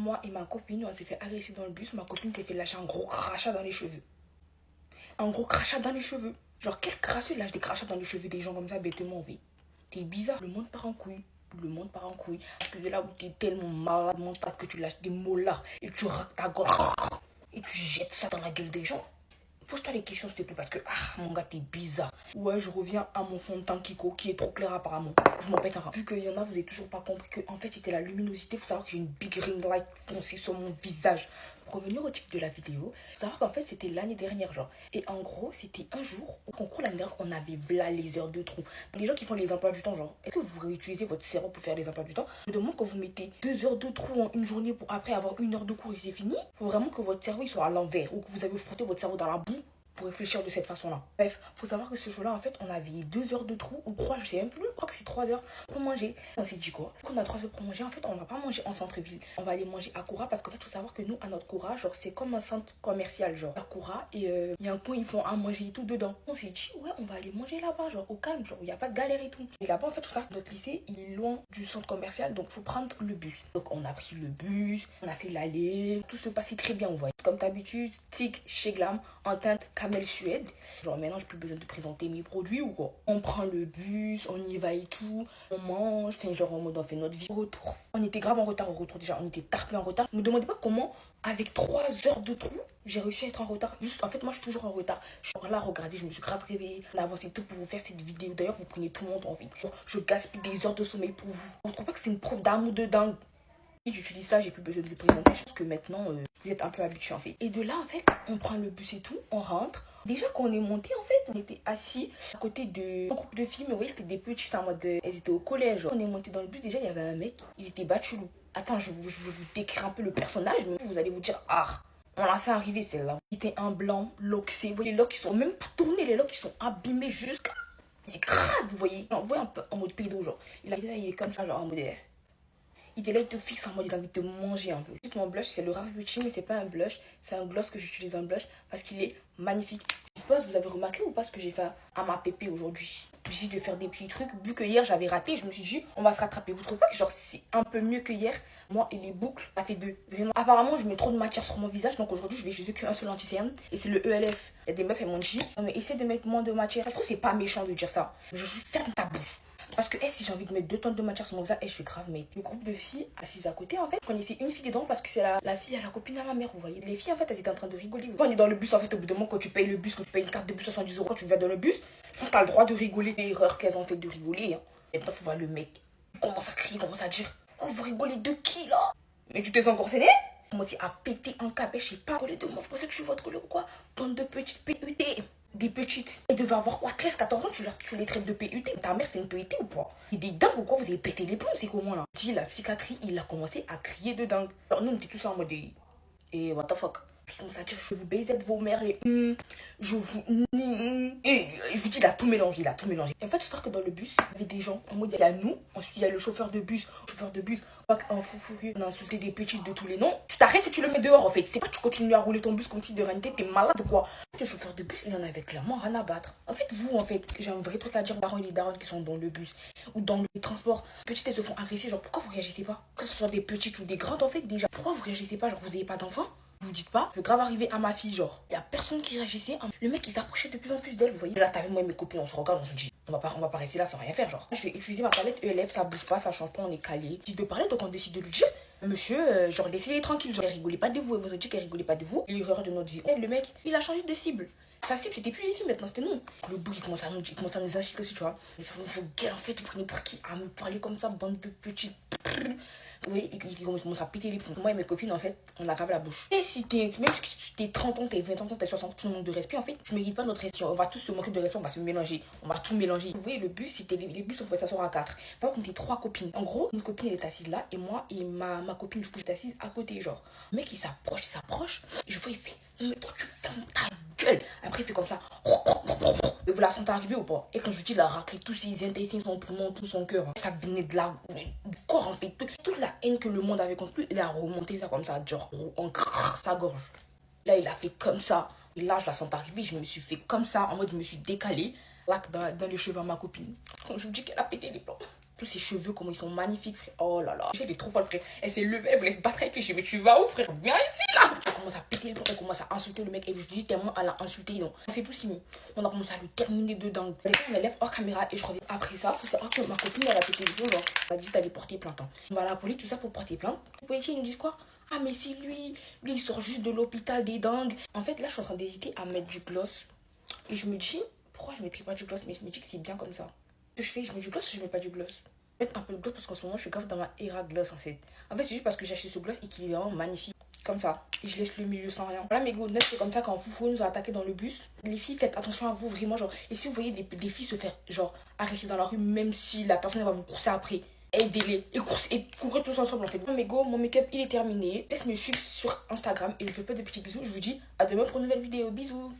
Moi et ma copine, on s'est fait agresser dans le bus. Ma copine s'est fait lâcher un gros crachat dans les cheveux. Un gros crachat dans les cheveux. Genre, quel crasseux lâche des crachats dans les cheveux des gens comme ça, bêtement, vie. T'es bizarre. Le monde part en couille. Le monde part en couille. Parce que de là où t'es tellement malade mental que tu lâches des molars et tu raques ta gorge et tu jettes ça dans la gueule des gens. Pose-toi les questions, s'il te plaît, parce que, mon gars, t'es bizarre. Ouais, je reviens à mon fond de teint Kiko, qui est trop clair apparemment. Je m'en pète un rat. Vu qu'il y en a, vous avez toujours pas compris que, en fait, c'était la luminosité. Faut savoir que j'ai une big ring light foncée sur mon visage. Pour revenir au titre de la vidéo, faut savoir qu'en fait, c'était l'année dernière, genre. Et en gros, c'était un jour, au concours l'année dernière, on avait là les heures de trou. Donc, les gens qui font les emplois du temps, genre, est-ce que vous réutilisez votre cerveau pour faire les emplois du temps? Je me demande quand vous mettez 2 heures de trou en une journée pour après avoir 1 heure de cours et c'est fini. Faut vraiment que votre cerveau il soit à l'envers ou que vous avez frotté votre cerveau dans la boue pour réfléchir de cette façon-là. Bref, faut savoir que ce jour-là, en fait, on avait 2 heures de trou, ou 3, je sais même plus, je crois que c'est 3 heures pour manger. On s'est dit quoi? Qu'on a 3 heures pour manger, en fait, on va pas manger en centre-ville. On va aller manger à Koura, parce qu'en fait, faut savoir que nous, à notre Koura, genre, c'est comme un centre commercial, genre, à Koura, et il y a un coin, ils font à manger et tout dedans. On s'est dit, ouais, on va aller manger là-bas, genre, au calme, genre, il n'y a pas de galère et tout. Et là-bas, en fait, faut savoir que notre lycée, il est loin du centre commercial, donc faut prendre le bus. Donc, on a pris le bus, on a fait l'aller, tout se passait très bien, on voit. Comme d'habitude, stick chez Glam, en teinte Camel Suède. Genre maintenant j'ai plus besoin de présenter mes produits ou quoi. On prend le bus, on y va et tout, on mange, enfin genre en mode on fait notre vie. Retour. On était grave en retard au retour déjà, on était tarpé en retard. Ne me demandez pas comment, avec 3 heures de trou, j'ai réussi à être en retard. Juste en fait moi je suis toujours en retard. Je suis là, regardez, je me suis grave réveillée. On a avancé tout pour vous faire cette vidéo. D'ailleurs vous prenez tout le monde en vie. Je gaspille des heures de sommeil pour vous. Vous trouvez pas que c'est une preuve d'amour de dingue? J'utilise ça, j'ai plus besoin de le présenter. Je pense que maintenant, vous êtes un peu habitués en fait. Et de là, en fait, on prend le bus et tout, on rentre. Déjà, quand on est monté, en fait, on était assis à côté d'un groupe de filles. Mais vous voyez, c'était des petites en mode. Elles étaient au collège. On est monté dans le bus, déjà, il y avait un mec, il était bachelou. Attends, je vais vous décrire un peu le personnage, mais vous allez vous dire, on l'a ça arrivé celle-là. Il était un blanc, loxé. Vous voyez, les locks, ils sont même pas tournés, les locks, ils sont abîmés jusqu'à. Il est crade, vous voyez. Genre, vous voyez un peu en mode pédo, genre. Il est comme ça, genre en mode. Il est là, il te fixe en mode il a envie de te manger un peu. Juste mon blush, c'est le Rare Beauty, mais c'est pas un blush, c'est un gloss que j'utilise en blush parce qu'il est magnifique. Je pense que vous avez remarqué ou pas ce que j'ai fait à ma pépé aujourd'hui. J'ai de faire des petits trucs. Vu que hier j'avais raté, je me suis dit on va se rattraper. Vous trouvez pas que genre c'est un peu mieux que hier? Moi et les boucles, ça fait 2. Vraiment. Apparemment, je mets trop de matière sur mon visage, donc aujourd'hui je vais utiliser qu'un seul anti-cerne et c'est le ELF. Il y a des meufs, elles m'ont dit non mais essaie de mettre moins de matière. Je trouve que c'est pas méchant de dire ça. Mais je ferme ta bouche. Parce que si j'ai envie de mettre 2 tonnes de matière sur mon visage, je vais grave mettre. Le groupe de filles assises à côté, en fait, je connaissais une fille dedans parce que c'est la fille à la copine à ma mère, vous voyez. Les filles, en fait, elles étaient en train de rigoler. On est dans le bus, en fait, au bout d'un moment, quand tu payes le bus, quand tu payes une carte de bus 70 euros, quand tu vas dans le bus, t'as le droit de rigoler. L'erreur qu'elles ont fait de rigoler. Hein. Et maintenant, faut voir le mec. Il commence à crier, il commence à dire oh, vous rigolez de qui là? Mais tu t'es encore saigné? Moi aussi, à péter un cap, je sais pas, rigoler de moi, vous pensez que je suis votre collègue ou quoi? Bande de petites PUT. Des petites. Elles devaient avoir quoi 13, 14 ans, tu les traites de PUT. Ta mère, c'est une PUT ou pas? Il est dingue ou quoi? Vous avez pété les plombs, c'est comment là? Dit la psychiatrie, il a commencé à crier de dingue. Alors nous, on était tous en mode et what the fuck? Il commence à dire je vais vous baiser de vos mères et je vous et je vous dis il a tout mélangé, il a tout mélangé. Et en fait, je crois que dans le bus, il y avait des gens en mode il y a nous, ensuite il y a le chauffeur de bus, un fou furieux, on a insulté des petites de tous les noms. Tu t'arrêtes et tu le mets dehors en fait. C'est pas tu continues à rouler ton bus comme si de réalité t'es malade ou quoi. Le chauffeur de bus, il en avait clairement rien à battre. En fait, vous en fait, j'ai un vrai truc à dire aux darons et les darons qui sont dans le bus ou dans le transport. Petites elles se font agresser, genre pourquoi vous réagissez pas? Que ce soit des petites ou des grandes en fait déjà. Pourquoi vous réagissez pas? Genre vous avez pas d'enfants? Vous dites pas, je vais grave arriver à ma fille, genre. Il y a personne qui réagissait. Le mec, il s'approchait de plus en plus d'elle, vous voyez. Là, t'as vu, moi et mes copines, on se regarde, on se dit, on va pas rester là sans rien faire, genre. Je vais utiliser ma palette ELF, ça bouge pas, ça change pas, on est calé. Dit de parler, donc on décide de lui dire, monsieur, genre, laissez-les tranquilles, genre, elle rigolait pas de vous, et vous avez dit qu'elle rigolait pas de vous. L'erreur de notre vie. Et le mec, il a changé de cible. Sa cible, c'était plus les filles, maintenant, c'était nous. Le bouc, il commence à nous agiter aussi, tu vois. Il fait, en fait, vous prenez pour qui à me parler comme ça, bande de petites. Oui, il commence à péter les plombs. Moi et mes copines, en fait, on a grave la bouche. Et si même si t'es 30 ans, t'es 20 ans, t'es 60 ans, tu manques de respect, en fait, je mérite pas notre respect. On va tous se manquer de respect, on va se mélanger. On va tout mélanger. Vous voyez, le bus, c'était les bus, on pouvait s'asseoir à 4. Enfin, on était 3 copines. En gros, une copine, elle est assise là, et moi et ma copine, du coup, j'étais assise à côté, genre. Le mec, il s'approche, et je vois, il fait, non, mais toi, tu fermes ta gueule. Après, il fait comme ça. Et vous la sentez arriver ou pas? Et quand je vous dis, il a raclé tous ses intestins, son poumon, tout son cœur. Ça venait de là, du corps en fait. Toute la haine que le monde avait contre lui, il a remonté ça comme ça, genre en sa gorge. Là, il a fait comme ça. Et là, je la sens arriver, je me suis fait comme ça, en mode je me suis décalée. Là, dans les cheveux à ma copine. Quand je vous dis qu'elle a pété les plombs. Tous ses cheveux, comment ils sont magnifiques, frère. Oh là là. Elle est trop folle, frère. Elle s'est levée, elle voulait se battre avec lui. Je dis, mais tu vas où, frère? Viens ici, là. Elle commence à péter le plomb, elle commence à insulter le mec. Et je dis tellement, elle a insulté, non. On s'est tous fini. On a commencé à le terminer dedans. Elle me lève hors caméra et je reviens. Après ça, faut savoir que ma copine, elle a pété le plomb, genre. Elle m'a dit d'aller porter plainte. On va à la police, tout ça pour porter plainte. Les policiers, ils nous disent quoi? Ah, mais c'est lui, il sort juste de l'hôpital des dingues. En fait, là, je suis en train d'hésiter à mettre du gloss. Et je me dis, pourquoi je mettrais pas du gloss? Mais je me dis que c'est bien comme ça. Que je fais, je mets du gloss ou je mets pas du gloss? Je vais mettre un peu de gloss parce qu'en ce moment, je suis grave dans ma era gloss en fait. En fait, c'est juste parce que j'ai acheté ce gloss et qu'il est vraiment magnifique. Comme ça. Et je laisse le milieu sans rien. Voilà mes goodness, c'est comme ça quand vous nous a attaqué dans le bus. Les filles, faites attention à vous vraiment. Genre, et si vous voyez des filles se faire genre arrêter dans la rue, même si la personne va vous courser après, aidez-les et courez tous ensemble en fait. Mes go, mon make-up il est terminé. Laisse me suivre sur Instagram et je vous fais plein de petits bisous. Je vous dis à demain pour une nouvelle vidéo. Bisous.